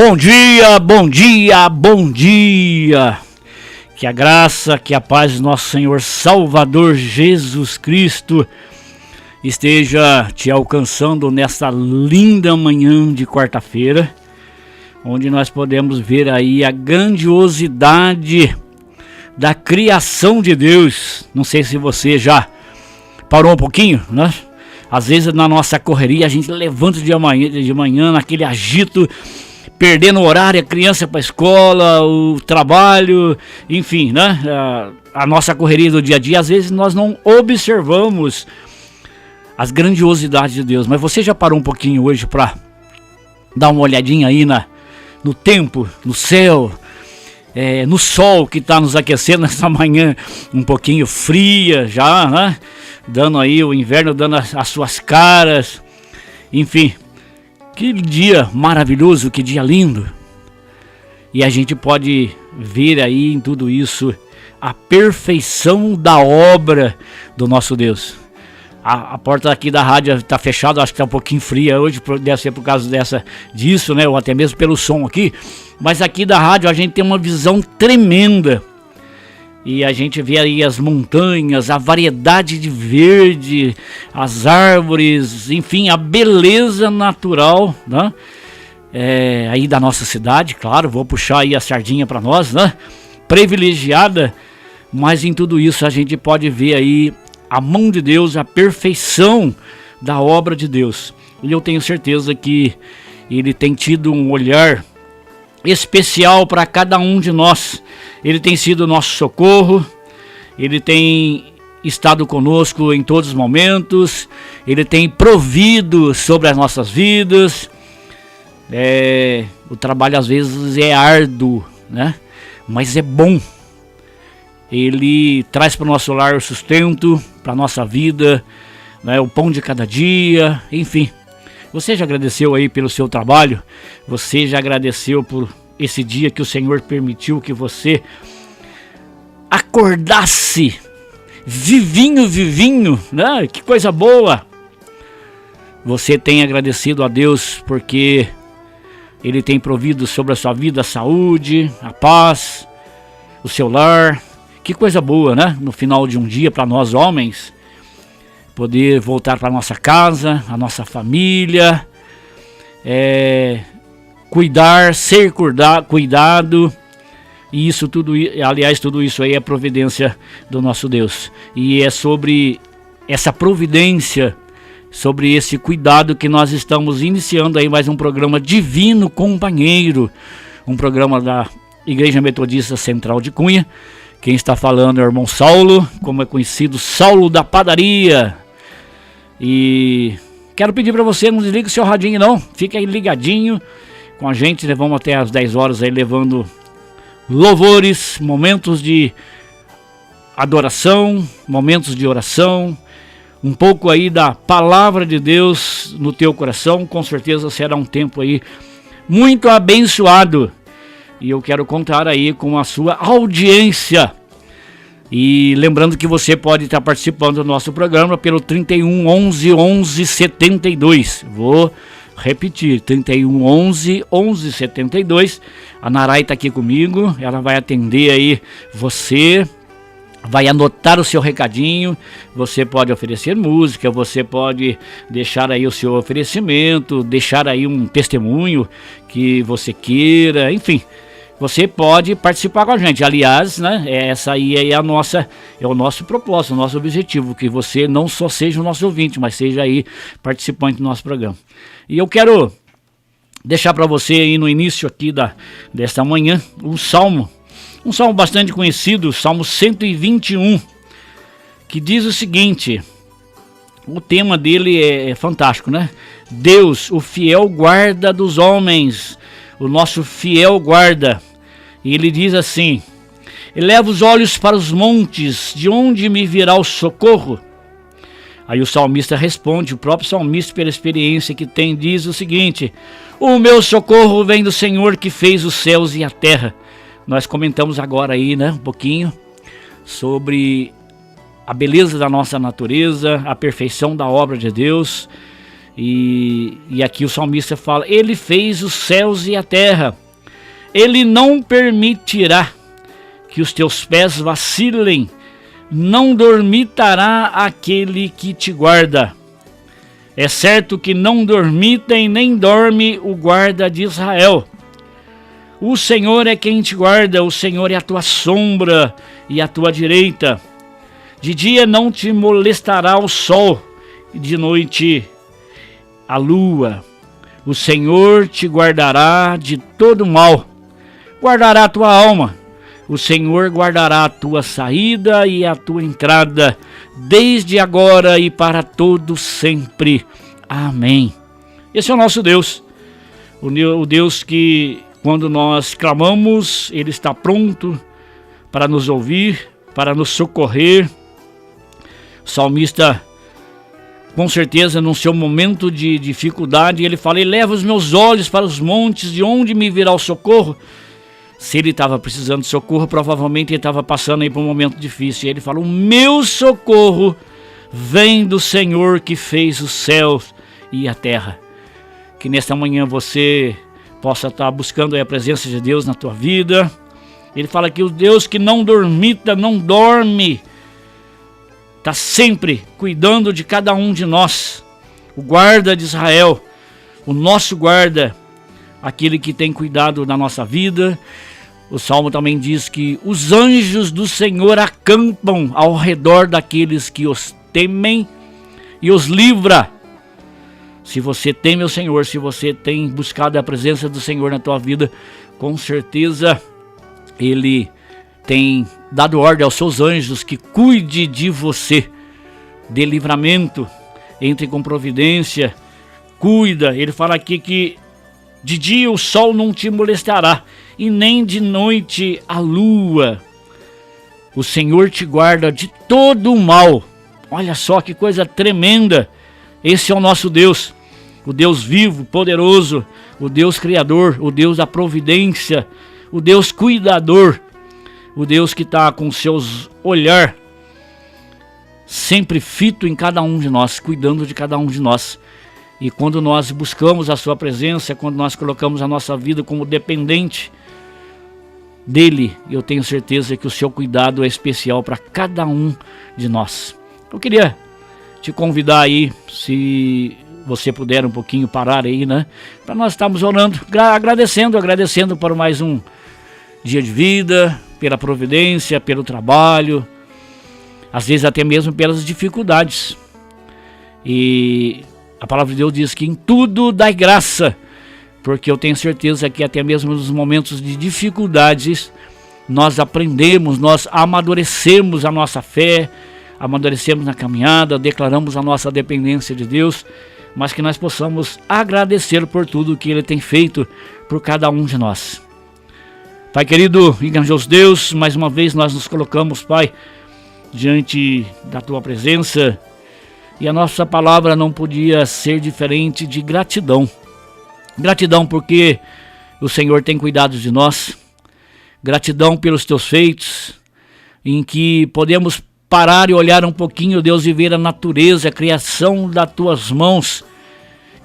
Bom dia, bom dia, bom dia. Que a graça, que a paz do nosso Senhor Salvador Jesus Cristo esteja te alcançando nesta linda manhã de quarta-feira, onde nós podemos ver aí a grandiosidade da criação de Deus. Não sei se você já parou um pouquinho, né? Às vezes na nossa correria a gente levanta de manhã naquele agito, perdendo o horário, a criança para a escola, o trabalho, enfim, né? A nossa correria do dia a dia, às vezes nós não observamos as grandiosidades de Deus. Mas você já parou um pouquinho hoje para dar uma olhadinha aí no tempo, no céu, no sol que está nos aquecendo nessa manhã um pouquinho fria já, né? Dando aí o inverno, dando as suas caras, enfim. Que dia maravilhoso, que dia lindo. E a gente pode ver aí em tudo isso a perfeição da obra do nosso Deus. A porta aqui da rádio está fechada, acho que está um pouquinho fria hoje, deve ser por causa disso, né? Ou até mesmo pelo som aqui. Mas aqui da rádio a gente tem uma visão tremenda. E a gente vê aí as montanhas, a variedade de verde, as árvores, enfim, a beleza natural, né? Aí da nossa cidade, claro, vou puxar aí a sardinha para nós, né? Privilegiada, mas em tudo isso a gente pode ver aí a mão de Deus, a perfeição da obra de Deus. E eu tenho certeza que Ele tem tido um olhar especial para cada um de nós. Ele tem sido nosso socorro, Ele tem estado conosco em todos os momentos, Ele tem provido sobre as nossas vidas. O trabalho às vezes é árduo, né? Mas é bom. Ele traz para o nosso lar o sustento, para a nossa vida, né? O pão de cada dia, enfim. Você já agradeceu aí pelo seu trabalho? Você já agradeceu por esse dia que o Senhor permitiu que você acordasse vivinho, né? Que coisa boa! Você tem agradecido a Deus porque Ele tem provido sobre a sua vida a saúde, a paz, o seu lar. Que coisa boa, né? No final de um dia, para nós homens, poder voltar para nossa casa, a nossa família, cuidar, ser cuidado, e isso tudo, aliás, tudo isso aí é providência do nosso Deus. E é sobre essa providência, sobre esse cuidado que nós estamos iniciando aí mais um programa Divino Companheiro, um programa da Igreja Metodista Central de Cunha. Quem está falando é o irmão Saulo, como é conhecido, Saulo da Padaria. E quero pedir para você, não desligue o seu radinho não, fique aí ligadinho com a gente, né? Vamos até às 10 horas aí levando louvores, momentos de adoração, momentos de oração, um pouco aí da palavra de Deus no teu coração. Com certeza será um tempo aí muito abençoado. E eu quero contar aí com a sua audiência. E lembrando que você pode estar participando do nosso programa pelo 31 11 11 72. Vou repetir, 31 11 11 72. A Narai está aqui comigo, ela vai atender aí você, vai anotar o seu recadinho. Você pode oferecer música, você pode deixar aí o seu oferecimento, deixar aí um testemunho que você queira, enfim. Você pode participar com a gente. Aliás, né, essa aí é o nosso propósito, o nosso objetivo, que você não só seja o nosso ouvinte, mas seja aí participante do nosso programa. E eu quero deixar para você aí no início aqui desta manhã um salmo bastante conhecido, o Salmo 121, que diz o seguinte. O tema dele é fantástico, né? Deus, o fiel guarda dos homens, o nosso fiel guarda. E ele diz assim: eleva os olhos para os montes, de onde me virá o socorro? Aí o salmista responde, o próprio salmista, pela experiência que tem, diz o seguinte: o meu socorro vem do Senhor que fez os céus e a terra. Nós comentamos agora aí, né, um pouquinho sobre a beleza da nossa natureza, a perfeição da obra de Deus. E aqui o salmista fala: Ele fez os céus e a terra, Ele não permitirá que os teus pés vacilem, não dormitará aquele que te guarda. É certo que não dormita e nem dorme o guarda de Israel. O Senhor é quem te guarda, o Senhor é a tua sombra e a tua direita. De dia não te molestará o sol, e de noite a lua. O Senhor te guardará de todo mal, guardará a tua alma. O Senhor guardará a tua saída e a tua entrada, desde agora e para todo sempre. Amém. Esse é o nosso Deus, o Deus que, quando nós clamamos, Ele está pronto para nos ouvir, para nos socorrer. O salmista, com certeza, no seu momento de dificuldade, ele fala: eleva os meus olhos para os montes, de onde me virá o socorro? Se ele estava precisando de socorro, provavelmente ele estava passando aí por um momento difícil. E ele fala: o meu socorro vem do Senhor que fez os céus e a terra. Que nesta manhã você possa estar buscando aí a presença de Deus na tua vida. Ele fala que o Deus que não dormita, não dorme, está sempre cuidando de cada um de nós. O guarda de Israel, o nosso guarda, aquele que tem cuidado da nossa vida. O Salmo também diz que os anjos do Senhor acampam ao redor daqueles que os temem e os livra. Se você teme o Senhor, se você tem buscado a presença do Senhor na tua vida, com certeza Ele tem dado ordem aos seus anjos que cuide de você, de livramento, entre com providência, cuida. Ele fala aqui que de dia o sol não te molestará, e nem de noite a lua. O Senhor te guarda de todo o mal. Olha só que coisa tremenda. Esse é o nosso Deus, o Deus vivo, poderoso, o Deus criador, o Deus da providência, o Deus cuidador, o Deus que está com seus olhar sempre fito em cada um de nós, cuidando de cada um de nós. E quando nós buscamos a sua presença, quando nós colocamos a nossa vida como dependente dele, eu tenho certeza que o seu cuidado é especial para cada um de nós. Eu queria te convidar aí, se você puder um pouquinho parar aí, né? Para nós estarmos orando, agradecendo por mais um dia de vida, pela providência, pelo trabalho, às vezes até mesmo pelas dificuldades. E a palavra de Deus diz que em tudo dai graça, porque eu tenho certeza que até mesmo nos momentos de dificuldades nós aprendemos, nós amadurecemos a nossa fé, amadurecemos na caminhada, declaramos a nossa dependência de Deus, mas que nós possamos agradecer por tudo que Ele tem feito por cada um de nós. Pai querido e grandioso Deus, mais uma vez nós nos colocamos, Pai, diante da Tua presença, e a nossa palavra não podia ser diferente de gratidão. Gratidão porque o Senhor tem cuidado de nós. Gratidão pelos Teus feitos, em que podemos parar e olhar um pouquinho, Deus, e ver a natureza, a criação das Tuas mãos,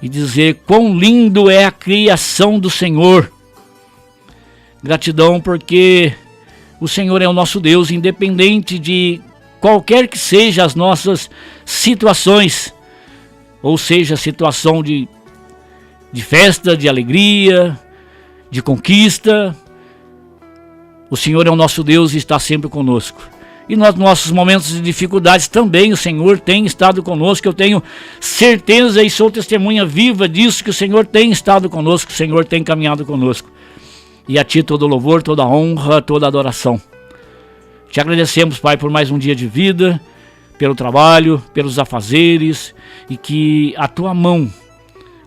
e dizer quão lindo é a criação do Senhor. Gratidão porque o Senhor é o nosso Deus, independente de qualquer que seja as nossas situações, ou seja, situação de festa, de alegria, de conquista, o Senhor é o nosso Deus e está sempre conosco. E nos nossos momentos de dificuldades também o Senhor tem estado conosco. Eu tenho certeza e sou testemunha viva disso, que o Senhor tem estado conosco, o Senhor tem caminhado conosco. E a Ti todo louvor, toda honra, toda adoração. Te agradecemos, Pai, por mais um dia de vida, pelo trabalho, pelos afazeres, e que a Tua mão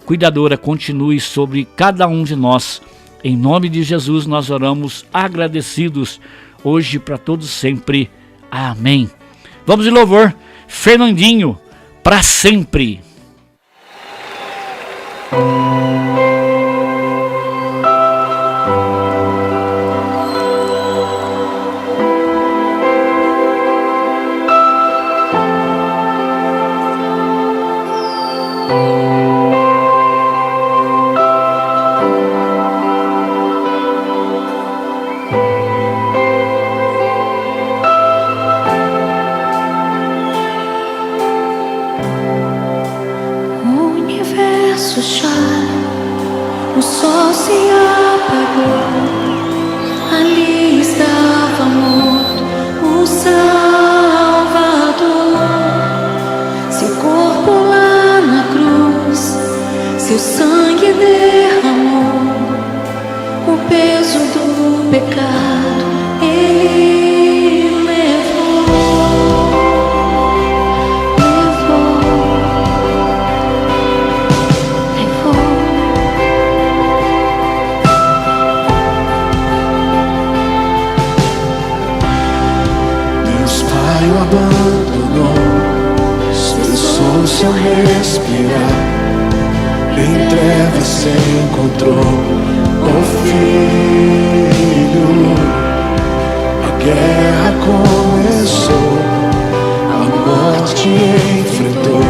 cuidadora continue sobre cada um de nós. Em nome de Jesus nós oramos agradecidos, hoje para todos sempre. Amém. Vamos de louvor, Fernandinho, para sempre. chá, o sol se apagou. Ali estava morto o Salvador. Seu corpo lá na cruz, seu sangue derramou. O peso do pecado ele levou. Deus Pai o abandonou, cessou seu respirar. Em trevas se encontrou o Filho. A guerra começou, a morte enfrentou.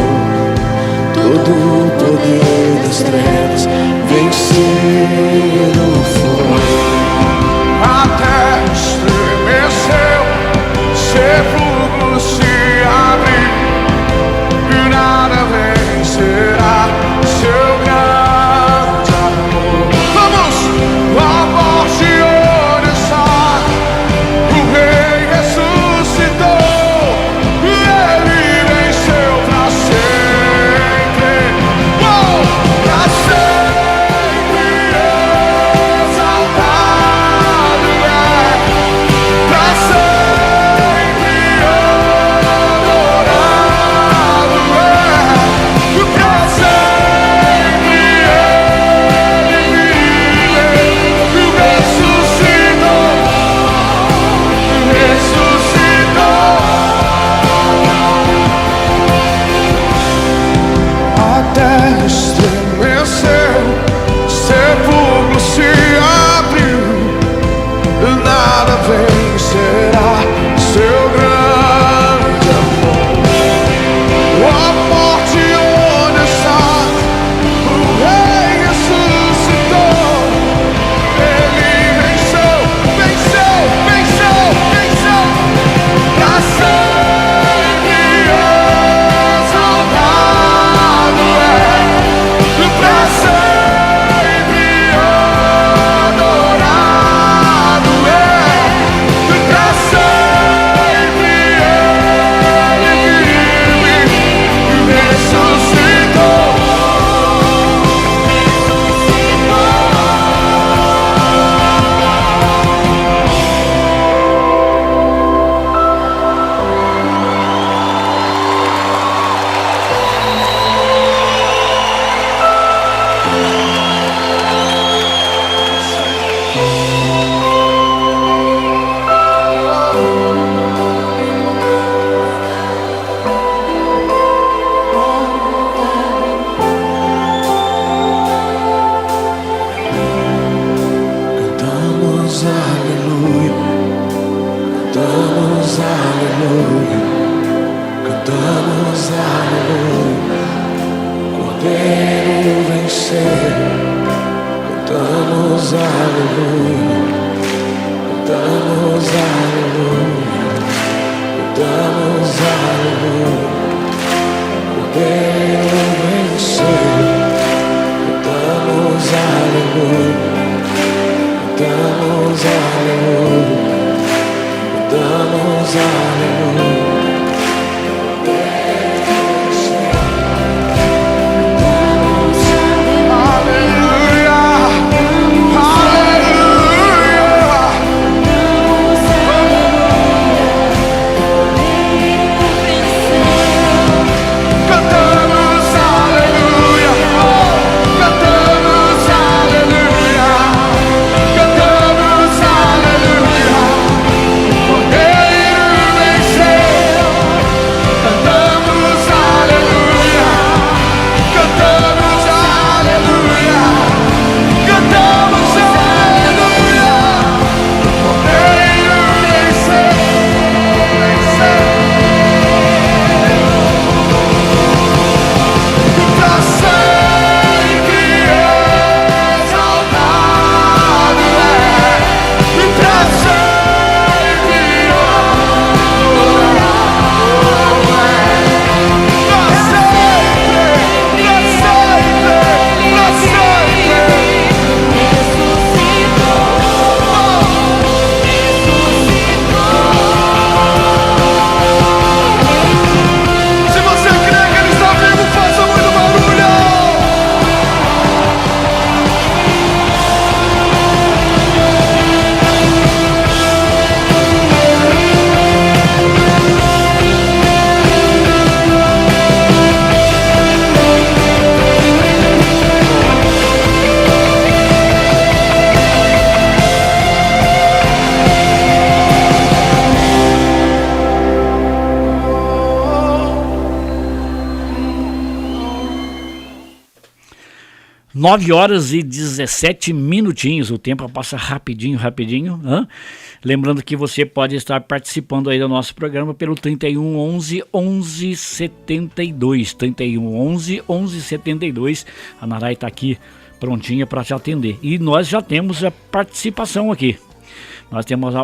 Todo o poder das trevas vencido foi. A terra estremeceu, sepulcros se abriu, e nada vencerá seu grande amor. Vamos! A morte onde está, o Rei ressuscitou, e Ele venceu pra sempre. Pra sempre exaltado é, pra sempre adorado é, pra sempre Ele vive, ressuscitou, ressuscitou. A terra estremeceu, sepulcro se abriu, nada vencerá seu grande amor. A morte onde está, o Rei ressuscitou, Ele venceu, venceu, venceu, venceu. Pra sempre exaltado é, pra sempre adorado é, pra sempre Ele vive, ressuscitou. Cantamos aleluia, cantamos aleluia, cantamos aleluia. Cordeiro venceu, cantamos aleluia, cantamos aleluia, cantamos aleluia. Cordeiro venceu, cantamos aleluia. Cantamos aleluia, cantamos aleluia. Cantamos aleluia. 9 horas e 17 minutinhos, o tempo passa rapidinho, hein? Lembrando que você pode estar participando aí do nosso programa pelo 31 11 11 72, 31 11 11 72, a Narai está aqui prontinha para te atender. E nós já temos a participação aqui. Nós temos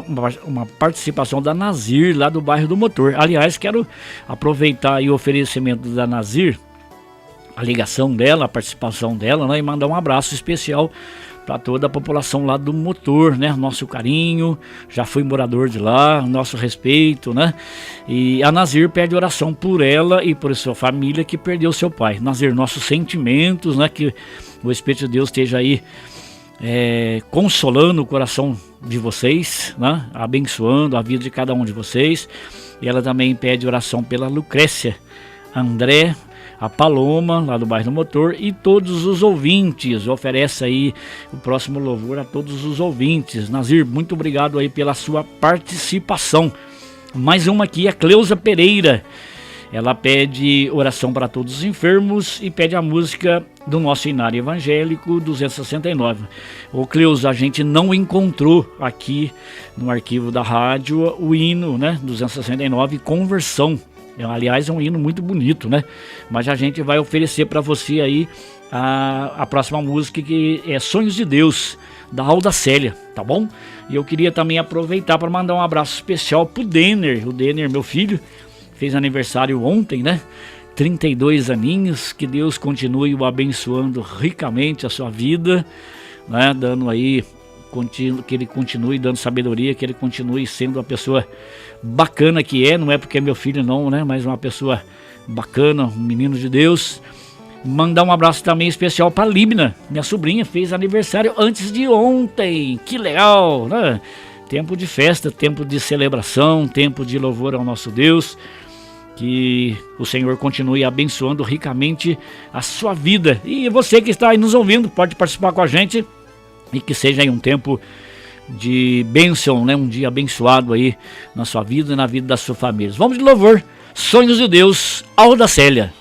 uma participação da Nazir, lá do bairro do Motor. Aliás, quero aproveitar aí o oferecimento da Nazir, a ligação dela, a participação dela, né, e mandar um abraço especial para toda a população lá do Motor, né? Nosso carinho, já fui morador de lá, nosso respeito, né? E a Nazir pede oração por ela e por sua família que perdeu seu pai. Nazir, nossos sentimentos, né? Que o Espírito de Deus esteja aí consolando o coração de vocês, né? Abençoando a vida de cada um de vocês. E ela também pede oração pela Lucrécia, André, a Paloma, lá do bairro do Motor, e todos os ouvintes. Oferece aí o próximo louvor a todos os ouvintes. Nazir, muito obrigado aí pela sua participação. Mais uma aqui, a Cleusa Pereira. Ela pede oração para todos os enfermos e pede a música do nosso Inário Evangélico 269. Ô Cleusa, a gente não encontrou aqui no arquivo da rádio o hino, né, 269, Conversão. Aliás, é um hino muito bonito, né? Mas a gente vai oferecer para você aí a próxima música, que é Sonhos de Deus, da Alda Célia, tá bom? E eu queria também aproveitar para mandar um abraço especial pro Denner. O Denner, meu filho, fez aniversário ontem, né? 32 aninhos. Que Deus continue o abençoando ricamente a sua vida, né? Dando aí, que ele continue dando sabedoria, que ele continue sendo uma pessoa bacana que não é porque é meu filho não, né? Mas uma pessoa bacana, um menino de Deus. Mandar um abraço também especial para Líbina, minha sobrinha, fez aniversário antes de ontem. Que legal, né? Tempo de festa, tempo de celebração, tempo de louvor ao nosso Deus. Que o Senhor continue abençoando ricamente a sua vida. E você que está aí nos ouvindo, pode participar com a gente. E que seja aí um tempo de bênção, né? Um dia abençoado aí na sua vida e na vida da sua família. Vamos de louvor, Sonhos de Deus, Alda Célia.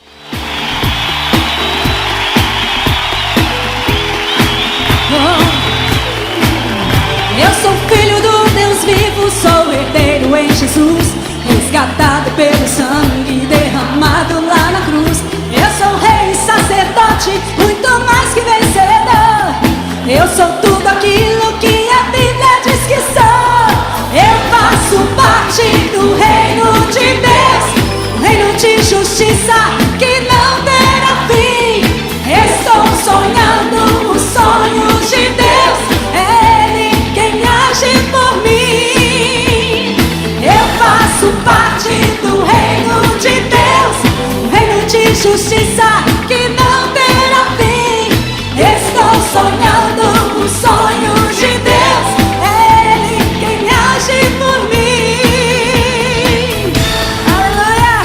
Eu sou filho do Deus vivo, sou herdeiro em Jesus, resgatado pelo sangue derramado lá na cruz. Eu sou rei e sacerdote, muito mais que vencedor. Eu sou tudo aquilo que a Bíblia diz que sou. Eu faço parte do reino de Deus, um reino de justiça que não terá fim. Estou sonhando os sonhos de Deus, é Ele quem age por mim. Eu faço parte do reino de Deus, um reino de justiça que não terá fim. Estou sonhando os sonhos de Deus, é Ele quem age por mim. Aleluia!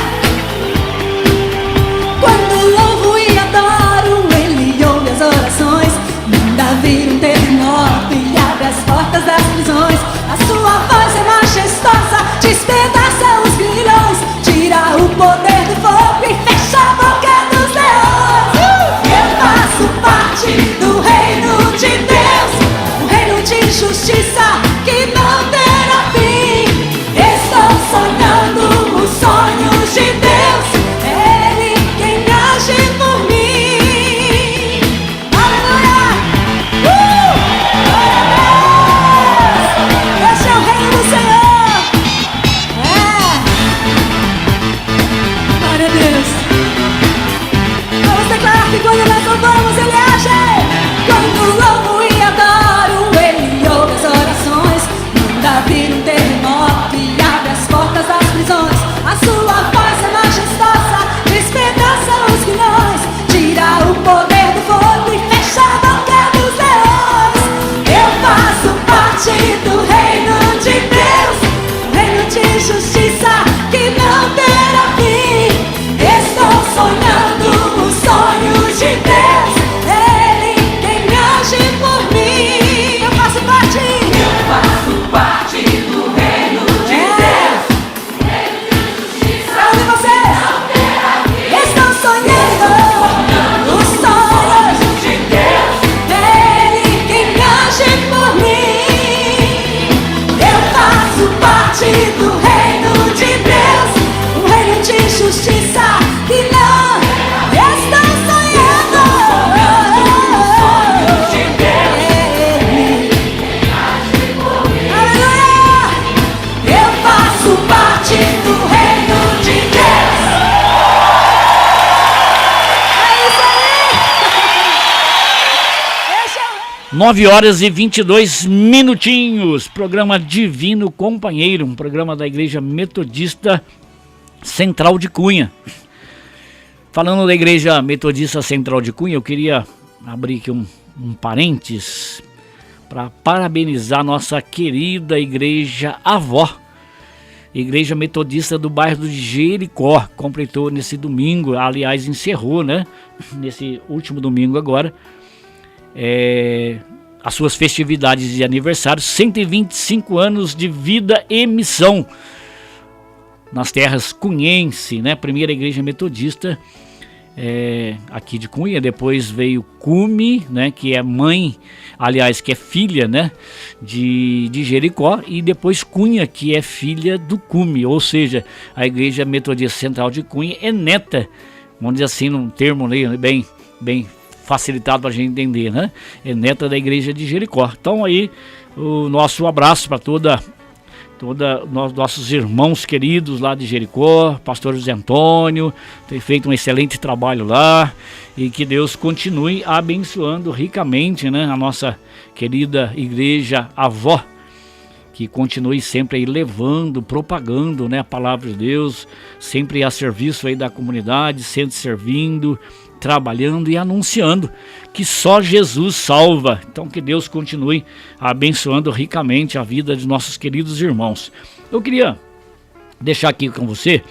Quando louvo e adoro, Ele ouve as orações, manda vir um terremoto e abre as portas das prisões. A sua voz é majestosa, despedaça os grilhões, tira o poder do fogo e fecha a boca dos leões. 9 horas e 22 minutinhos, programa Divino Companheiro, um programa da Igreja Metodista Central de Cunha. Falando da Igreja Metodista Central de Cunha, eu queria abrir aqui um parênteses para parabenizar nossa querida Igreja Avó, Igreja Metodista do bairro de Jericó. Completou nesse domingo, aliás encerrou, né, nesse último domingo agora, as suas festividades de aniversário, 125 anos de vida e missão nas terras cunhense, né? Primeira igreja metodista aqui de Cunha, depois veio Cume, né? Que é mãe, aliás, que é filha, né? De Jericó, e depois Cunha, que é filha do Cume, ou seja, a Igreja Metodista Central de Cunha é neta, vamos dizer assim, num termo bem facilitado para a gente entender, né? É neta da Igreja de Jericó. Então aí o nosso abraço para toda nossos irmãos queridos lá de Jericó, pastor José Antônio, tem feito um excelente trabalho lá, e que Deus continue abençoando ricamente, né, a nossa querida Igreja Avó, que continue sempre aí levando, propagando, né, a palavra de Deus, sempre a serviço aí da comunidade, sempre servindo, trabalhando e anunciando que só Jesus salva. Então que Deus continue abençoando ricamente a vida de nossos queridos irmãos. Eu queria deixar aqui com você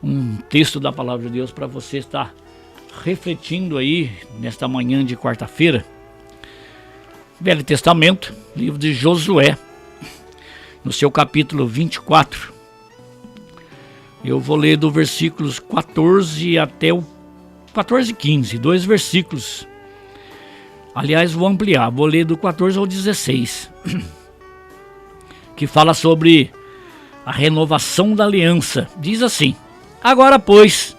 um texto da palavra de Deus para você estar refletindo aí nesta manhã de quarta-feira. Velho Testamento, livro de Josué, no seu capítulo 24. Eu vou ler do versículos 14 até o 14 e 15, 2 versículos. Aliás, vou ampliar, vou ler do 14 ao 16, que fala sobre a renovação da aliança. Diz assim: agora, pois,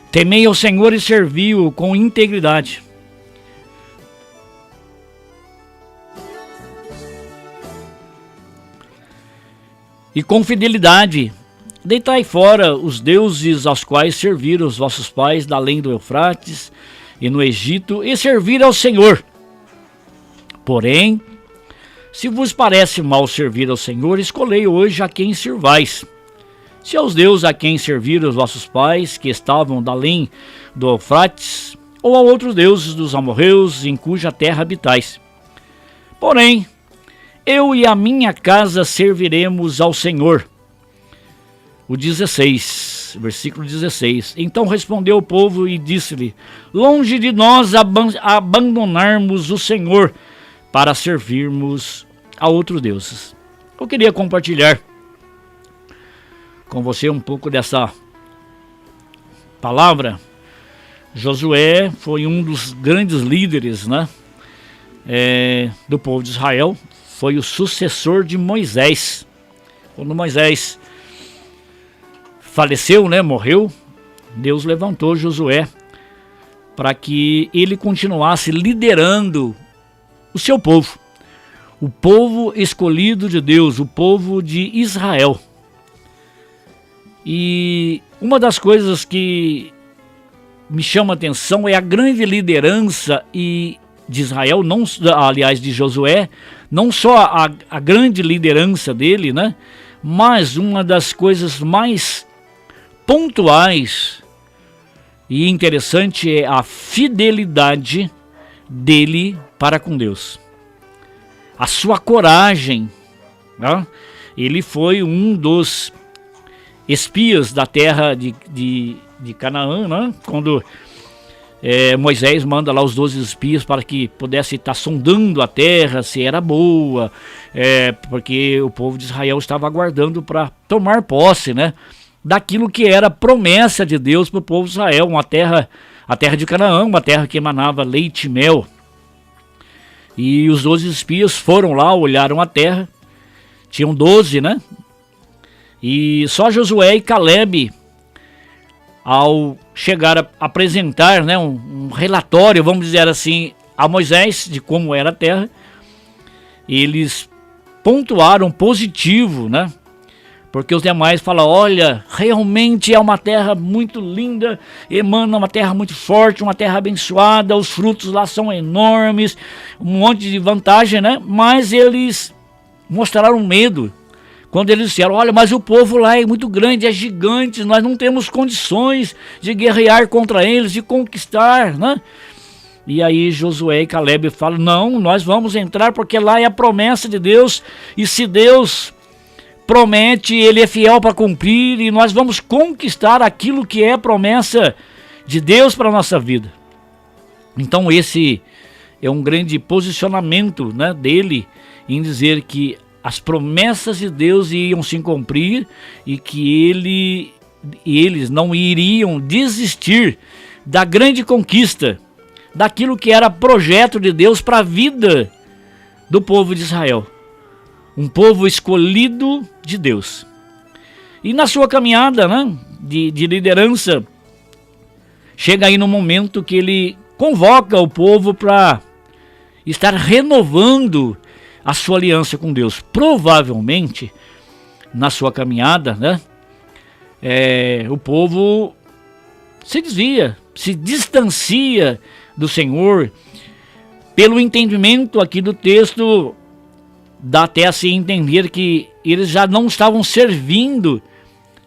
temei ao Senhor e servi-o com integridade. E com fidelidade, deitai fora os deuses aos quais serviram os vossos pais da além do Eufrates e no Egito, e servir ao Senhor. Porém, se vos parece mal servir ao Senhor, escolhei hoje a quem servais. Se aos deuses a quem serviram os vossos pais, que estavam da além do Eufrates, ou a outros deuses dos amorreus, em cuja terra habitais. Porém, eu e a minha casa serviremos ao Senhor. O 16, versículo 16. Então respondeu o povo e disse-lhe: longe de nós abandonarmos o Senhor para servirmos a outros deuses. Eu queria compartilhar com você um pouco dessa palavra. Josué foi um dos grandes líderes, né, do povo de Israel. Foi o sucessor de Moisés. Quando Moisés faleceu, né, morreu, Deus levantou Josué para que ele continuasse liderando o seu povo, o povo escolhido de Deus, o povo de Israel. E uma das coisas que me chama a atenção é a grande liderança de Israel, não, aliás, de Josué, não só a grande liderança dele, né, mas uma das coisas mais pontuais e interessante é a fidelidade dele para com Deus, a sua coragem, né? Ele foi um dos espias da terra de Canaã, né? Quando Moisés manda lá os 12 espias para que pudesse estar sondando a terra, se era boa, porque o povo de Israel estava aguardando para tomar posse, né, daquilo que era promessa de Deus para o povo de Israel, a terra de Canaã, uma terra que emanava leite e mel. E os 12 espias foram lá, olharam a terra, tinham 12, né? E só Josué e Caleb, ao chegar a apresentar, né, um relatório, vamos dizer assim, a Moisés de como era a terra, eles pontuaram positivo, né, Porque os demais falam, olha, realmente é uma terra muito linda, emana uma terra muito forte, uma terra abençoada, os frutos lá são enormes, um monte de vantagem, né? Mas eles mostraram medo. Quando eles disseram, olha, mas o povo lá é muito grande, é gigante, nós não temos condições de guerrear contra eles, de conquistar, né? E aí Josué e Caleb falam, não, nós vamos entrar porque lá é a promessa de Deus, e se Deus promete, Ele é fiel para cumprir, e nós vamos conquistar aquilo que é promessa de Deus para a nossa vida. Então esse é um grande posicionamento, né, dele em dizer que as promessas de Deus iam se cumprir e que eles não iriam desistir da grande conquista, daquilo que era projeto de Deus para a vida do povo de Israel. Um povo escolhido de Deus. E na sua caminhada, né, de liderança, chega aí no momento que ele convoca o povo para estar renovando a sua aliança com Deus. Provavelmente, na sua caminhada, né, o povo se desvia, se distancia do Senhor. Pelo entendimento aqui do texto, dá até a se entender que eles já não estavam servindo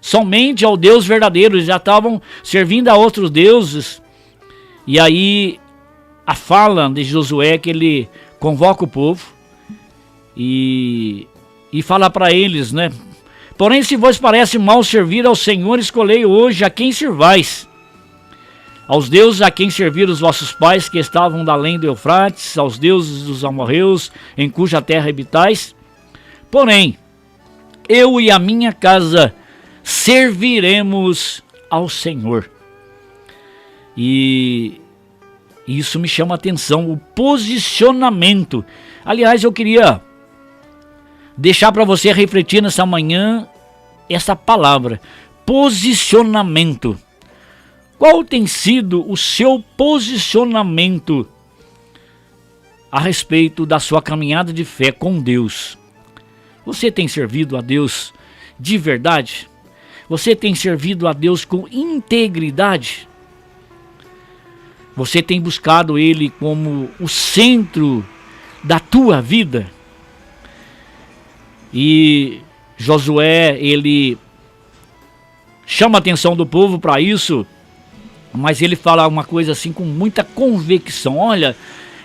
somente ao Deus verdadeiro, eles já estavam servindo a outros deuses. E aí a fala de Josué, que ele convoca o povo e fala para eles, né? Porém, se vos parece mal servir ao Senhor, escolhei hoje a quem servais. Aos deuses a quem serviram os vossos pais que estavam da além do Eufrates, aos deuses dos amorreus, em cuja terra habitais. Porém, eu e a minha casa serviremos ao Senhor. E isso me chama a atenção, o posicionamento. Aliás, eu queria deixar para você refletir nessa manhã essa palavra, posicionamento. Qual tem sido o seu posicionamento a respeito da sua caminhada de fé com Deus? Você tem servido a Deus de verdade? Você tem servido a Deus com integridade? Você tem buscado Ele como o centro da tua vida? E Josué, ele chama a atenção do povo para isso, mas ele fala uma coisa assim com muita convicção. Olha,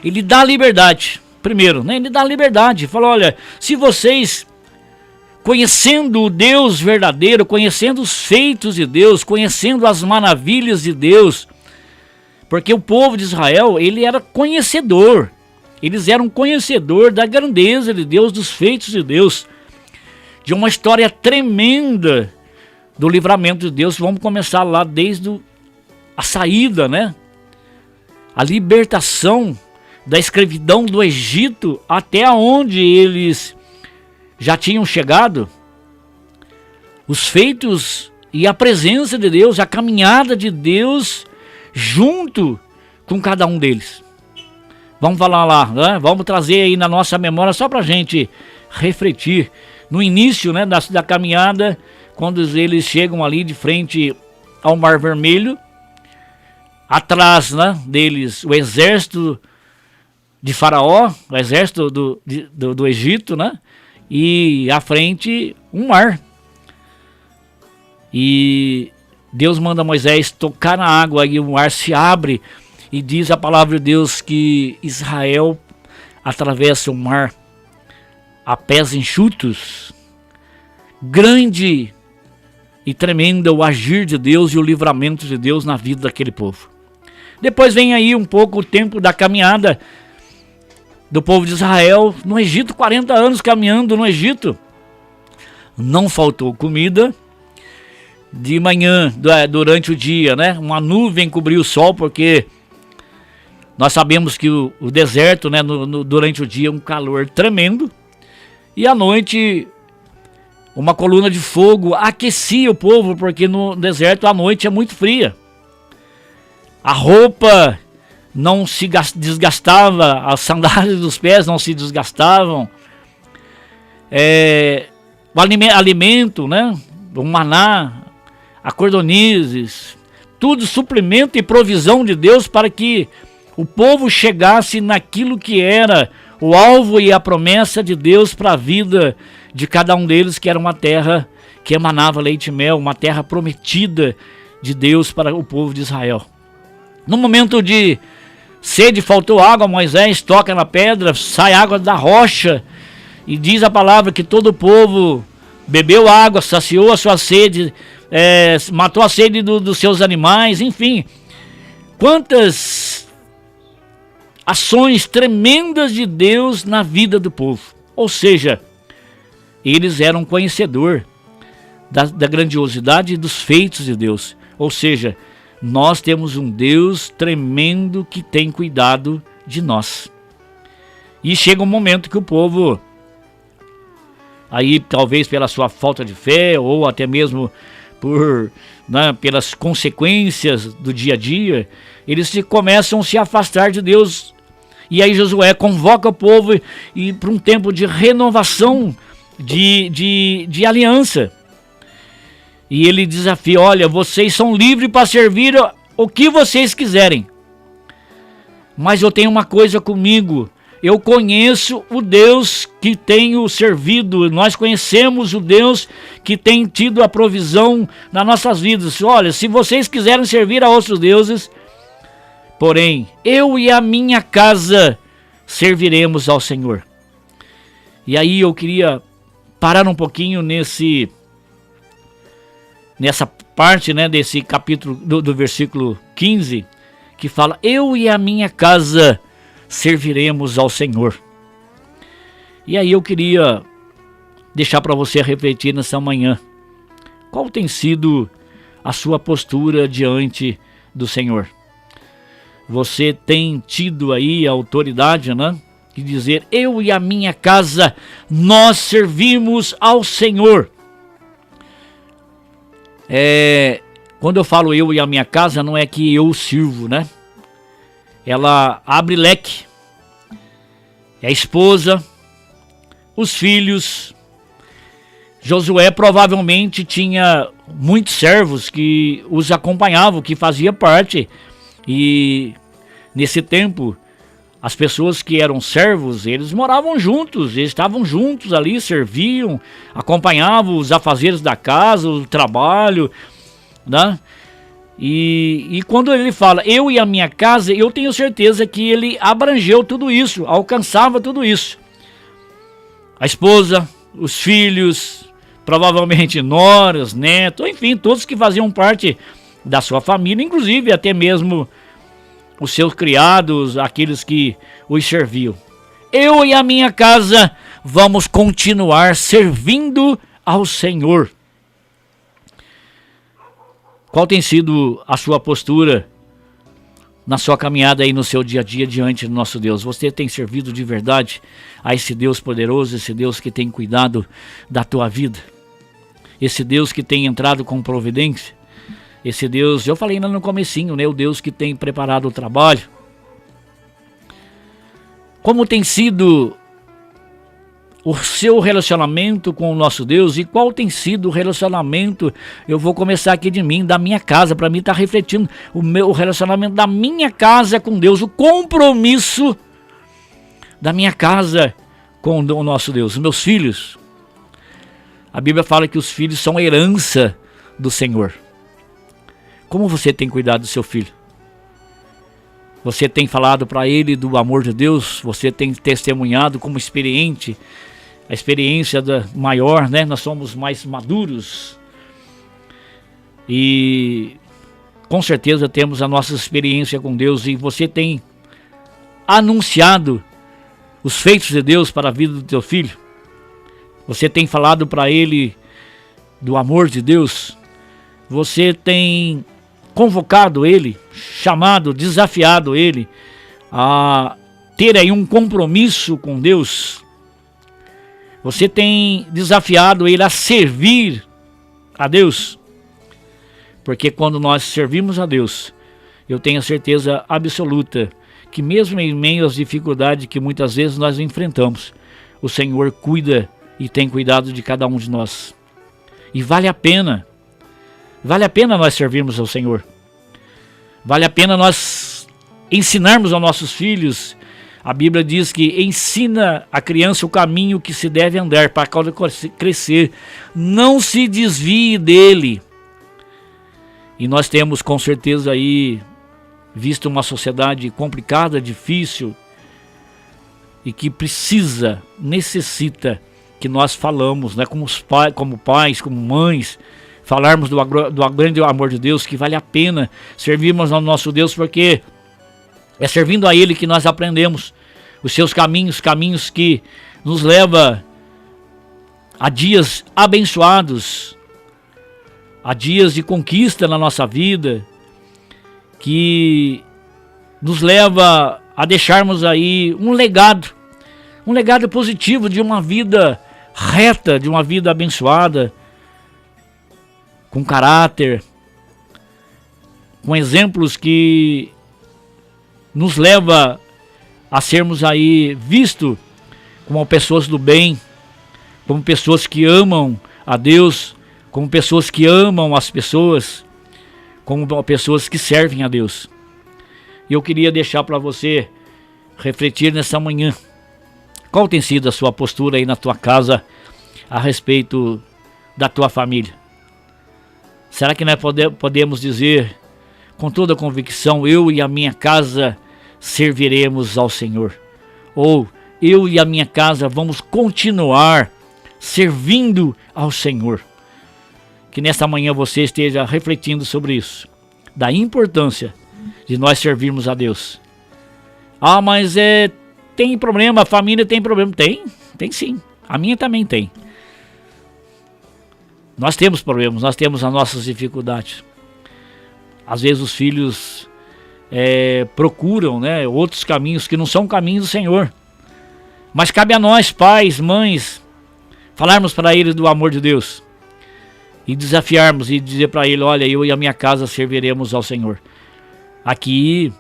ele dá liberdade. Primeiro, né? Ele dá liberdade. Fala, olha, se vocês, conhecendo o Deus verdadeiro, conhecendo os feitos de Deus, conhecendo as maravilhas de Deus, porque o povo de Israel, ele era conhecedor. Eles eram conhecedor da grandeza de Deus, dos feitos de Deus, de uma história tremenda do livramento de Deus. Vamos começar lá desde a saída, né? A libertação da escravidão do Egito até onde eles já tinham chegado. Os feitos e a presença de Deus, a caminhada de Deus junto com cada um deles. Vamos falar lá, né? Vamos trazer aí na nossa memória só para a gente refletir. No início, né, da caminhada, quando eles chegam ali de frente ao Mar Vermelho, atrás, né, deles o exército de Faraó, o exército do Egito, né, e à frente um mar. E Deus manda Moisés tocar na água e o mar se abre, e diz a palavra de Deus que Israel atravessa o mar a pés enxutos. Grande e tremenda o agir de Deus e o livramento de Deus na vida daquele povo. Depois vem aí um pouco o tempo da caminhada do povo de Israel no Egito, 40 anos caminhando no Egito. Não faltou comida. De manhã, durante o dia, né, uma nuvem cobriu o sol, porque nós sabemos que o deserto, né, durante o dia, um calor tremendo. E à noite, uma coluna de fogo aquecia o povo, porque no deserto a noite é muito fria. A roupa não se desgastava, as sandálias dos pés não se desgastavam. alimento, né? O maná, a cordonizes, tudo suplemento e provisão de Deus para que o povo chegasse naquilo que era o alvo e a promessa de Deus para a vida de cada um deles, que era uma terra que emanava leite e mel, uma terra prometida de Deus para o povo de Israel. No momento de sede, faltou água, Moisés toca na pedra, sai água da rocha, e diz a palavra que todo o povo bebeu água, saciou a sua sede, matou a sede dos seus animais, enfim. Quantas ações tremendas de Deus na vida do povo. Ou seja, eles eram conhecedor da grandiosidade dos feitos de Deus. Ou seja, nós temos um Deus tremendo que tem cuidado de nós. E chega um momento que o povo, aí talvez pela sua falta de fé, ou até mesmo pelas consequências do dia a dia, eles começam a se afastar de Deus. E aí Josué convoca o povo e para um tempo de renovação, de aliança. E ele desafia: olha, vocês são livres para servir o que vocês quiserem, mas eu tenho uma coisa comigo. Eu conheço o Deus que tenho servido, nós conhecemos o Deus que tem tido a provisão nas nossas vidas. Olha, se vocês quiserem servir a outros deuses, porém, eu e a minha casa serviremos ao Senhor. E aí eu queria parar um pouquinho nessa parte, né, desse capítulo do versículo 15, que fala: eu e a minha casa serviremos ao Senhor. E aí eu queria deixar para você refletir nessa manhã. Qual tem sido a sua postura diante do Senhor? Você tem tido aí a autoridade, né, de dizer: eu e a minha casa, nós servimos ao Senhor. Quando eu falo eu e a minha casa, não é que eu sirvo, né? Ela abre leque. É a esposa, os filhos. Josué provavelmente tinha muitos servos que os acompanhavam, que fazia parte. E nesse tempo, as pessoas que eram servos, eles moravam juntos, eles estavam juntos ali, serviam, acompanhavam os afazeres da casa, o trabalho, né? E quando ele fala eu e a minha casa, eu tenho certeza que ele abrangeu tudo isso, alcançava tudo isso. A esposa, os filhos, provavelmente noras, netos, enfim, todos que faziam parte da sua família, inclusive até mesmo os seus criados, aqueles que os serviam. Eu e a minha casa vamos continuar servindo ao Senhor. Qual tem sido a sua postura na sua caminhada aí no seu dia a dia diante do nosso Deus? Você tem servido de verdade a esse Deus poderoso, esse Deus que tem cuidado da tua vida? Esse Deus que tem entrado com providência? Esse Deus, eu falei ainda no comecinho, né? O Deus que tem preparado o trabalho. Como tem sido o seu relacionamento com o nosso Deus e qual tem sido o relacionamento, eu vou começar aqui de mim, da minha casa, para mim estar refletindo o relacionamento da minha casa com Deus, o compromisso da minha casa com o nosso Deus, os meus filhos. A Bíblia fala que os filhos são herança do Senhor. Como você tem cuidado do seu filho? Você tem falado para ele do amor de Deus? Você tem testemunhado como experiente? A experiência maior, né? Nós somos mais maduros. E com certeza temos a nossa experiência com Deus. E você tem anunciado os feitos de Deus para a vida do teu filho? Você tem falado para ele do amor de Deus? Você tem convocado ele, chamado, desafiado ele a ter aí um compromisso com Deus? Você tem desafiado ele a servir a Deus? Porque quando nós servimos a Deus, eu tenho a certeza absoluta que mesmo em meio às dificuldades que muitas vezes nós enfrentamos, o Senhor cuida e tem cuidado de cada um de nós. E vale a pena nós servirmos ao Senhor. Vale a pena nós ensinarmos aos nossos filhos. A Bíblia diz que ensina a criança o caminho que se deve andar para quando crescer, não se desvie dele. E nós temos com certeza aí visto uma sociedade complicada, difícil, e que necessita que nós falamos, né, como pais, como mães, falarmos do grande amor de Deus, que vale a pena servirmos ao nosso Deus, porque é servindo a Ele que nós aprendemos os seus caminhos que nos levam a dias abençoados, a dias de conquista na nossa vida, que nos leva a deixarmos aí um legado positivo de uma vida reta, de uma vida abençoada, com caráter, com exemplos que nos leva a sermos aí vistos como pessoas do bem, como pessoas que amam a Deus, como pessoas que amam as pessoas, como pessoas que servem a Deus. E eu queria deixar para você refletir nessa manhã. Qual tem sido a sua postura aí na tua casa a respeito da tua família? Será que nós podemos dizer com toda a convicção, eu e a minha casa serviremos ao Senhor? Ou eu e a minha casa vamos continuar servindo ao Senhor? Que nesta manhã você esteja refletindo sobre isso, da importância de nós servirmos a Deus. Ah, mas tem problema, a família tem problema. Tem sim, a minha também tem. Nós temos problemas, nós temos as nossas dificuldades. Às vezes os filhos procuram, né, outros caminhos que não são caminhos do Senhor. Mas cabe a nós, pais, mães, falarmos para eles do amor de Deus. E desafiarmos e dizer para ele, olha, eu e a minha casa serviremos ao Senhor. Aqui,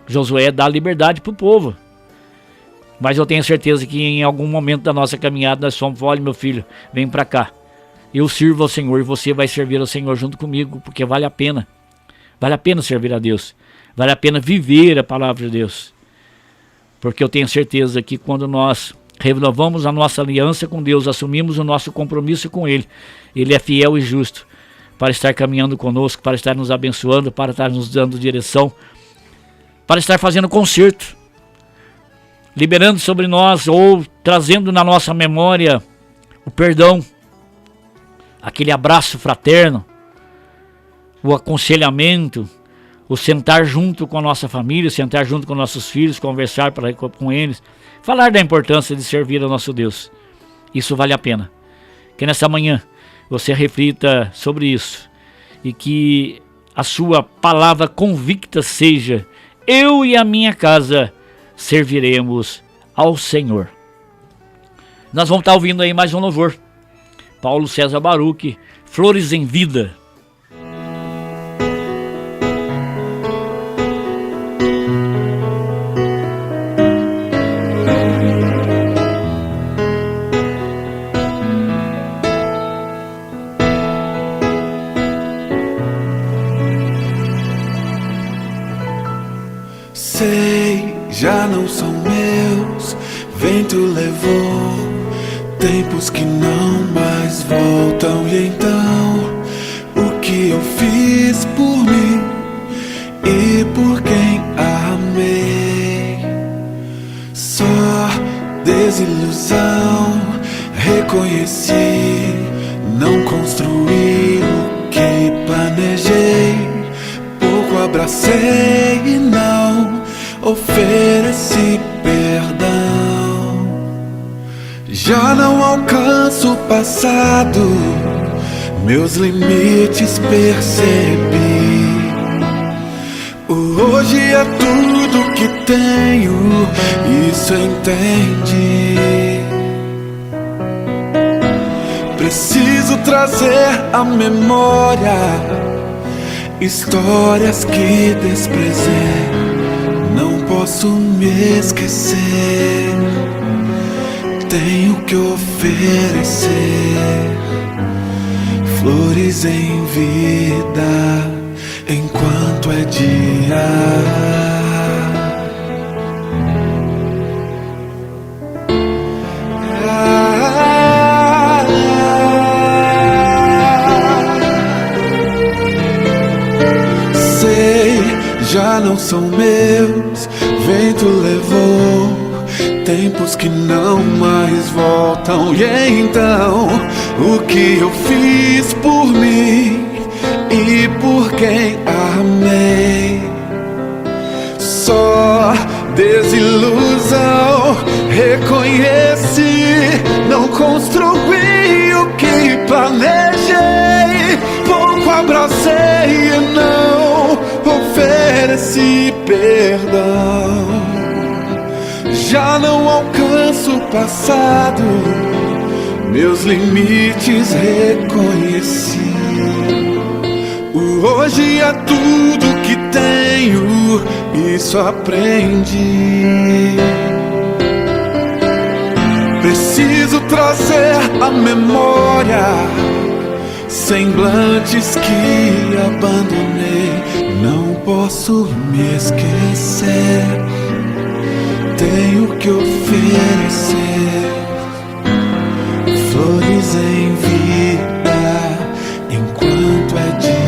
Josué dá liberdade para o povo. Mas eu tenho certeza que em algum momento da nossa caminhada nós somos, olha meu filho, vem para cá. Eu sirvo ao Senhor e você vai servir ao Senhor junto comigo, porque vale a pena. Vale a pena servir a Deus. Vale a pena viver a palavra de Deus. Porque eu tenho certeza que quando nós renovamos a nossa aliança com Deus, assumimos o nosso compromisso com Ele, Ele é fiel e justo para estar caminhando conosco, para estar nos abençoando, para estar nos dando direção, para estar fazendo conserto, liberando sobre nós ou trazendo na nossa memória o perdão, aquele abraço fraterno, o aconselhamento, o sentar junto com a nossa família, sentar junto com nossos filhos, conversar com eles, falar da importância de servir ao nosso Deus. Isso vale a pena. Que nessa manhã você reflita sobre isso e que a sua palavra convicta seja: eu e a minha casa serviremos ao Senhor. Nós vamos estar ouvindo aí mais um louvor. Paulo César Baruch, Flores em Vida. Sei, já não são meus, vento levou tempos que não mais voltam. E então, o que eu fiz por mim e por quem amei? Só desilusão, reconheci, não construí o que planejei. Pouco abracei e não ofereci perdão. Já não alcanço o passado, meus limites percebi. O hoje é tudo que tenho, isso entendi. Preciso trazer à memória histórias que desprezei, não posso me esquecer. tenho que oferecer flores em vida enquanto é dia. Já não são meus, vento levou tempos que não mais voltam. E então, o que eu fiz por mim e por quem amei? Só desilusão, reconheci, não construí o que planejei. Pouco abracei e não ofereci perdão. Já não alcanço o passado, meus limites reconheci. O hoje é tudo que tenho, isso aprendi. Preciso trazer à memória semblantes que abandonei. Não posso me esquecer, tenho que oferecer flores em vida enquanto é dia.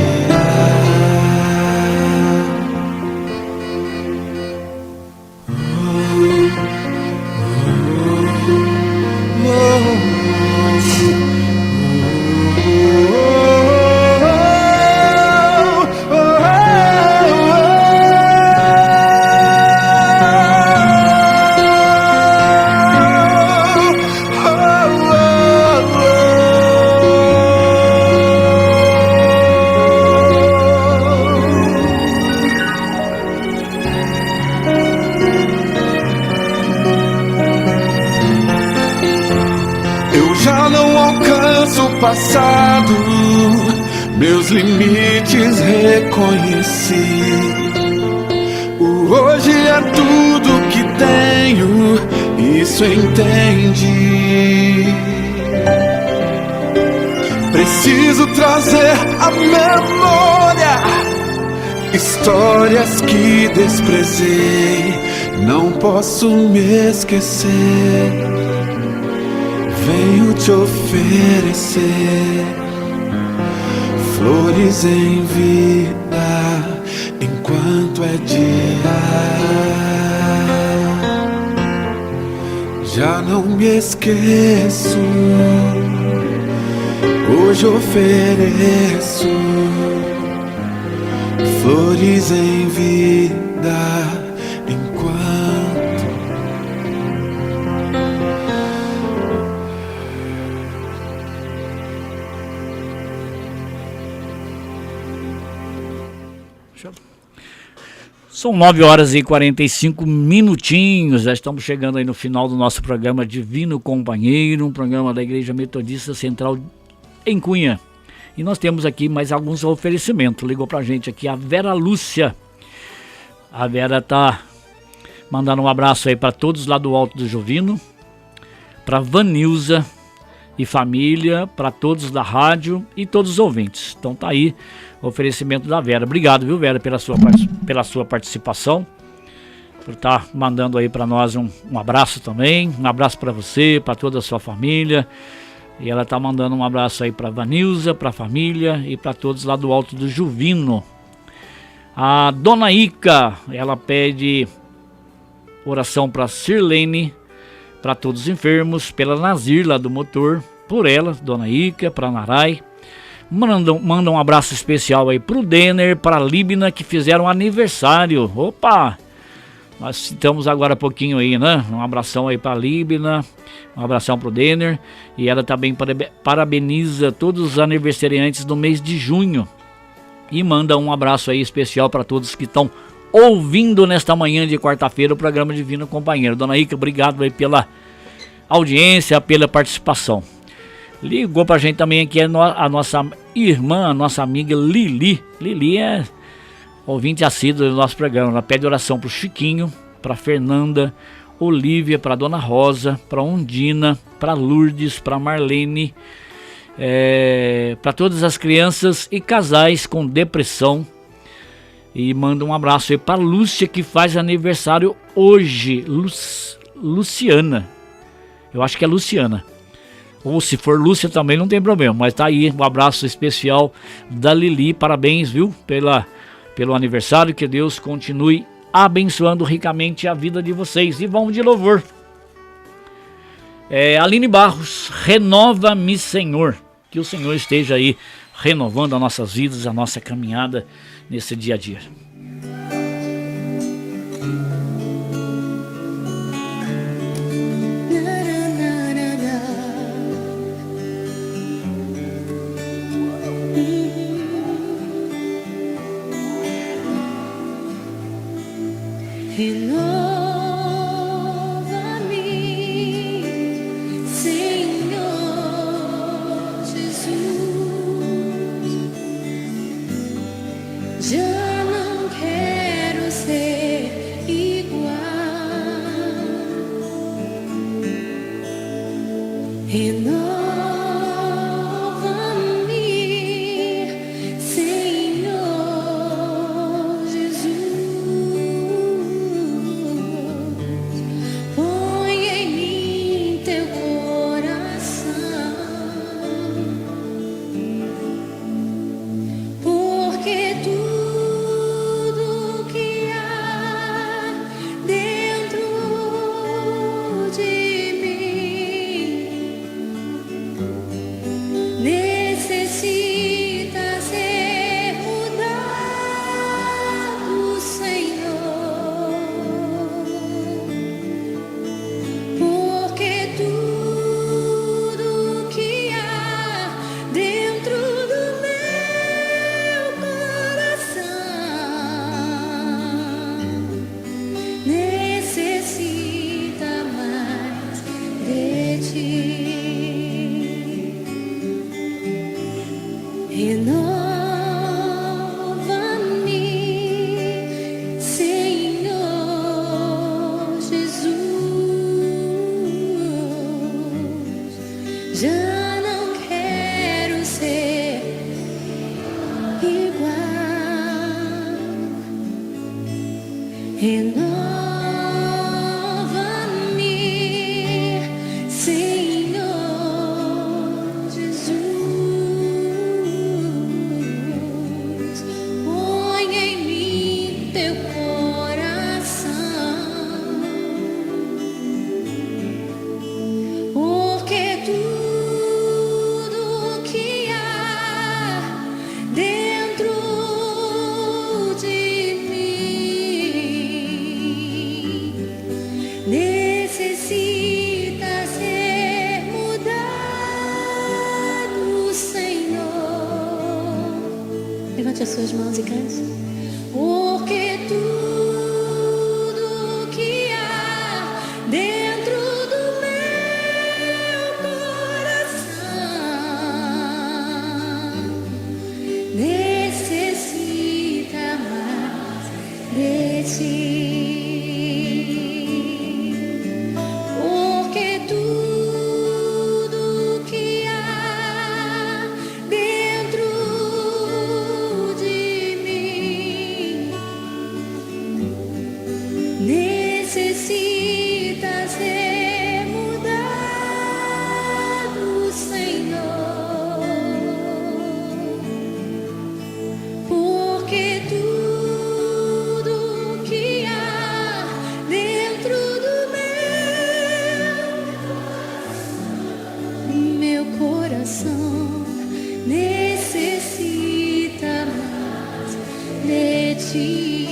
Passado, meus limites reconheci. O hoje é tudo que tenho, isso entendi. Preciso trazer à memória histórias que desprezei. Não posso me esquecer, venho te oferecer flores em vida enquanto é dia. Já não me esqueço, hoje ofereço flores em vida enquanto. São 9 horas e 45 minutinhos, já estamos chegando aí no final do nosso programa Divino Companheiro, um programa da Igreja Metodista Central em Cunha. E nós temos aqui mais alguns oferecimentos. Ligou pra gente aqui a Vera Lúcia. A Vera tá mandando um abraço aí para todos lá do Alto do Jovino, para Vanilza e família, para todos da rádio e todos os ouvintes. Então tá aí o oferecimento da Vera. Obrigado, viu, Vera, pela sua participação, por estar mandando aí para nós um abraço também. Um abraço para você, para toda a sua família. E ela tá mandando um abraço aí para Vanilza, para a família e para todos lá do Alto do Juvino. A Dona Ica, ela pede oração para Sirlene, para todos os enfermos, pela Nazir lá do motor, por ela, Dona Ica, para Narai. Manda um abraço especial aí pro Denner, para a Líbina, que fizeram aniversário. Opa! Nós citamos agora há pouquinho aí, né? Um abração aí para a Líbina, um abração pro Denner. E ela também parabeniza todos os aniversariantes do mês de junho. E manda um abraço aí especial para todos que estão ouvindo nesta manhã de quarta-feira o programa Divino Companheiro. Dona Ica, obrigado aí pela audiência, pela participação. Ligou pra gente também aqui a nossa irmã, a nossa amiga Lili. Lili é ouvinte assíduo do nosso programa. Ela pede oração pro Chiquinho, pra Fernanda, Olívia, para Dona Rosa, para Ondina, para Lourdes, para Marlene, para todas as crianças e casais com depressão. E manda um abraço aí para Lúcia, que faz aniversário hoje. Luciana, eu acho que é Luciana, ou se for Lúcia também não tem problema, mas tá aí um abraço especial da Lili. Parabéns, viu, pelo aniversário. Que Deus continue abençoando ricamente a vida de vocês. E vamos de louvor. Aline Barros, renova-me, Senhor. Que o Senhor esteja aí renovando as nossas vidas, a nossa caminhada nesse dia a dia. Renova-me, Senhor Jesus. Já não quero ser igual. Renova-me, Senhor Jesus. Põe em mim teu coração, porque tudo que há dentro de mim necessita ser mudado, Senhor, porque tudo que há dentro do meu coração necessita mais de ti. Renova-me, Senhor Jesus. Já não quero ser igual. Renova-me, Senhor Jesus. Põe em mim teu coração, porque tudo que há dentro de mim necessita ser mudado, Senhor. Levante as suas mãos e cante. Porque tudo que há dentro do meu coração necessita mais de ti. Porque tudo que há dentro de mim necessita ser mudado, Senhor, porque tudo que há dentro do meu coração necessita mais de ti.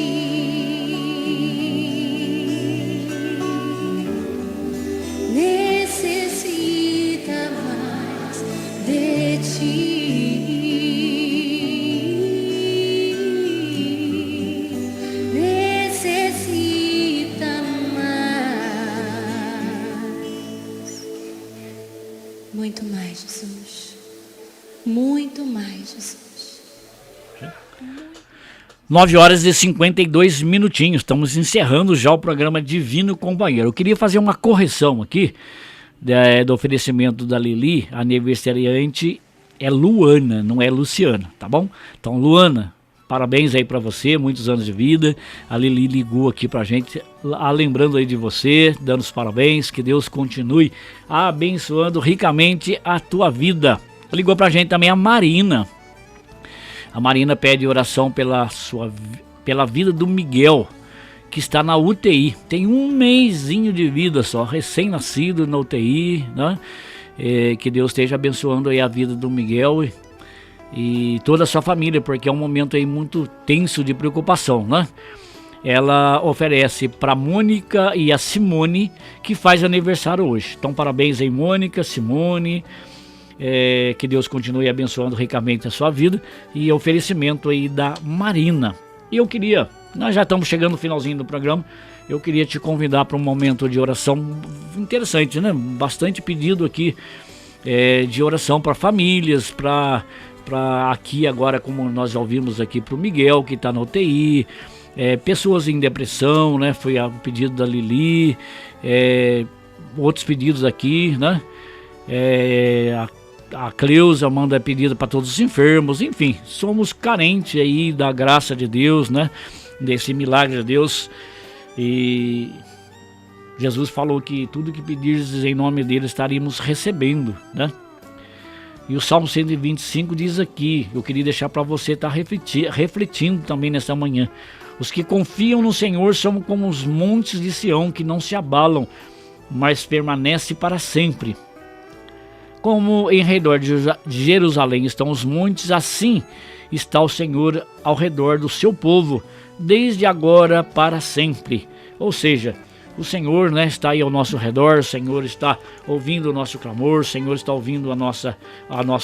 Necessita mais de ti. Necessita mais. Muito mais, Jesus. Muito mais, Jesus. 9 horas e 52 minutinhos, estamos encerrando já o programa Divino Companheiro. Eu queria fazer uma correção aqui do oferecimento da Lili. A aniversariante é Luana, não é Luciana, tá bom? Então, Luana, parabéns aí pra você, muitos anos de vida. A Lili ligou aqui pra gente, lembrando aí de você, dando os parabéns, que Deus continue abençoando ricamente a tua vida. Ligou pra gente também a Marina. A Marina pede oração pela vida do Miguel, que está na UTI. Tem um mesinho de vida só, recém-nascido na UTI, né? Que Deus esteja abençoando aí a vida do Miguel e toda a sua família, porque é um momento aí muito tenso de preocupação, né? Ela oferece para Mônica e a Simone, que faz aniversário hoje. Então, parabéns aí, Mônica, Simone. Que Deus continue abençoando ricamente a sua vida. E oferecimento aí da Marina. E eu queria, nós já estamos chegando no finalzinho do programa, eu queria te convidar para um momento de oração interessante, né? Bastante pedido aqui de oração para famílias, para aqui agora, como nós já ouvimos aqui, para o Miguel, que está na UTI, pessoas em depressão, né? Foi o pedido da Lili, outros pedidos aqui, né? A Cleusa manda pedido para todos os enfermos. Enfim, somos carentes aí da graça de Deus, né? Desse milagre de Deus. E Jesus falou que tudo que pedires em nome dele estaríamos recebendo, né? E o Salmo 125 diz aqui, eu queria deixar para você estar refletindo também nessa manhã. Os que confiam no Senhor são como os montes de Sião, que não se abalam, mas permanece para sempre. Como em redor de Jerusalém estão os montes, assim está o Senhor ao redor do seu povo, desde agora para sempre. Ou seja, o Senhor, né, está aí ao nosso redor, o Senhor está ouvindo o nosso clamor, o Senhor está ouvindo a nossa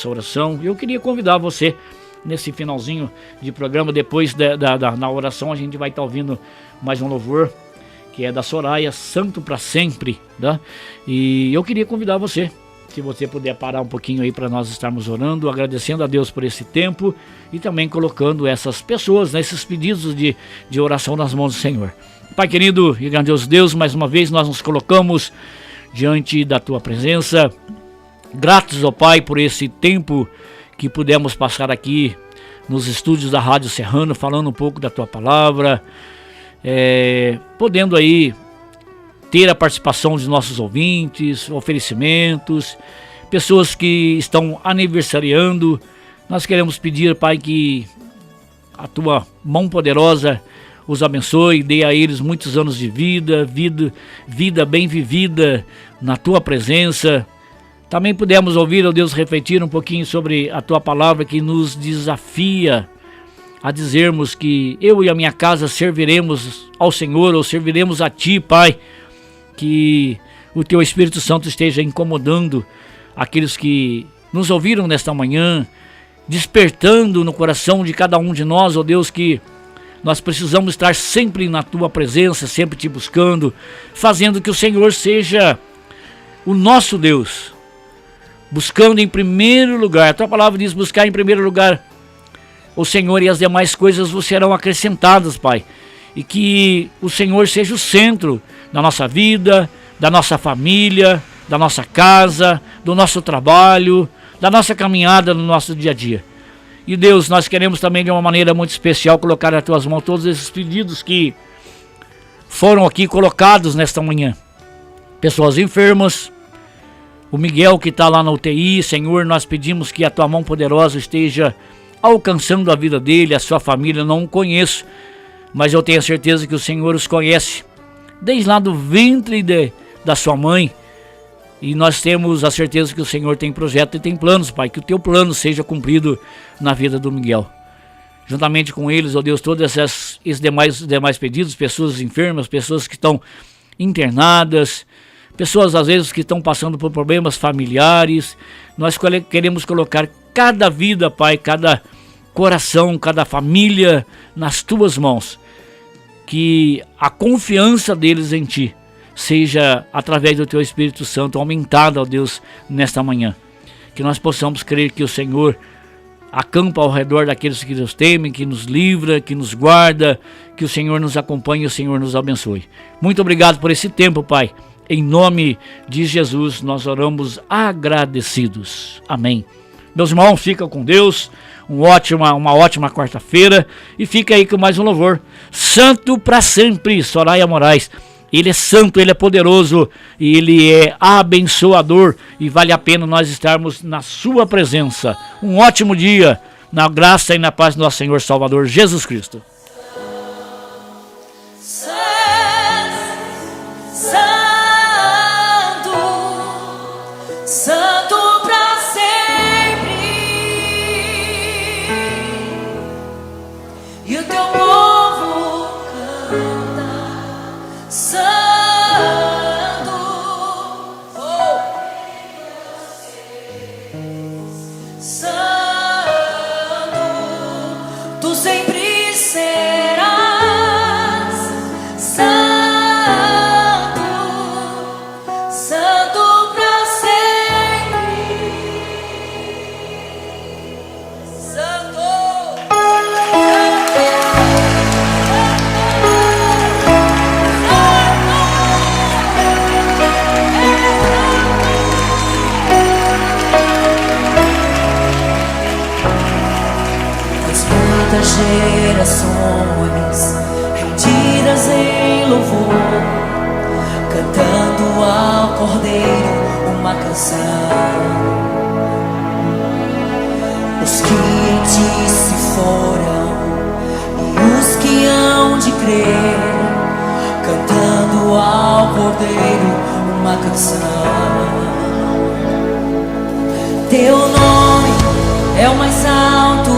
oração. Eu queria convidar você, nesse finalzinho de programa, depois na oração, a gente vai estar ouvindo mais um louvor, que é da Soraya, Santo para Sempre, né? E eu queria convidar você, se você puder parar um pouquinho aí para nós estarmos orando, agradecendo a Deus por esse tempo e também colocando essas pessoas, né, esses pedidos de oração nas mãos do Senhor. Pai querido e grandioso Deus, mais uma vez nós nos colocamos diante da Tua presença, gratos, ó Pai, por esse tempo que pudemos passar aqui nos estúdios da Rádio Serrano, falando um pouco da Tua Palavra, podendo aí ter a participação de nossos ouvintes, oferecimentos, pessoas que estão aniversariando. Nós queremos pedir, Pai, que a Tua mão poderosa os abençoe, dê a eles muitos anos de vida bem vivida na Tua presença. Também pudemos ouvir, ó Deus, refletir um pouquinho sobre a Tua palavra que nos desafia a dizermos que eu e a minha casa serviremos ao Senhor, ou serviremos a Ti, Pai. Que o Teu Espírito Santo esteja incomodando aqueles que nos ouviram nesta manhã, despertando no coração de cada um de nós, ó Deus, que nós precisamos estar sempre na Tua presença, sempre Te buscando, fazendo que o Senhor seja o nosso Deus, buscando em primeiro lugar. A Tua palavra diz buscar em primeiro lugar o Senhor e as demais coisas vos serão acrescentadas, Pai. E que o Senhor seja o centro da nossa vida, da nossa família, da nossa casa, do nosso trabalho, da nossa caminhada no nosso dia a dia. E Deus, nós queremos também de uma maneira muito especial colocar nas Tuas mãos todos esses pedidos que foram aqui colocados nesta manhã. Pessoas enfermas, o Miguel que está lá na UTI, Senhor, nós pedimos que a Tua mão poderosa esteja alcançando a vida dele, a sua família. Não o conheço, mas eu tenho a certeza que o Senhor os conhece, desde lá do ventre da sua mãe, e nós temos a certeza que o Senhor tem projeto e tem planos, Pai, que o Teu plano seja cumprido na vida do Miguel. Juntamente com eles, ó Deus, todos esses demais pedidos, pessoas enfermas, pessoas que estão internadas, pessoas às vezes que estão passando por problemas familiares, nós queremos colocar cada vida, Pai, cada coração, cada família nas Tuas mãos, que a confiança deles em Ti seja, através do Teu Espírito Santo, aumentada, ó Deus, nesta manhã. Que nós possamos crer que o Senhor acampa ao redor daqueles que Deus temem, que nos livra, que nos guarda, que o Senhor nos acompanhe e o Senhor nos abençoe. Muito obrigado por esse tempo, Pai. Em nome de Jesus, nós oramos agradecidos. Amém. Meus irmãos, fica com Deus, uma ótima quarta-feira, e fica aí com mais um louvor. Santo para sempre, Soraya Moraes. Ele é santo, ele é poderoso, e ele é abençoador, e vale a pena nós estarmos na sua presença. Um ótimo dia, na graça e na paz do nosso Senhor Salvador Jesus Cristo. Santo pra sempre, e o teu povo canta, Santo, Santo, tu sempre serás Santo, Santo pra sempre, Santo. As muitas gerações rendidas em louvor, cantando ao Cordeiro uma canção. Os que em ti se foram e os que hão de crer, cantando ao Cordeiro uma canção. Teu nome é o mais alto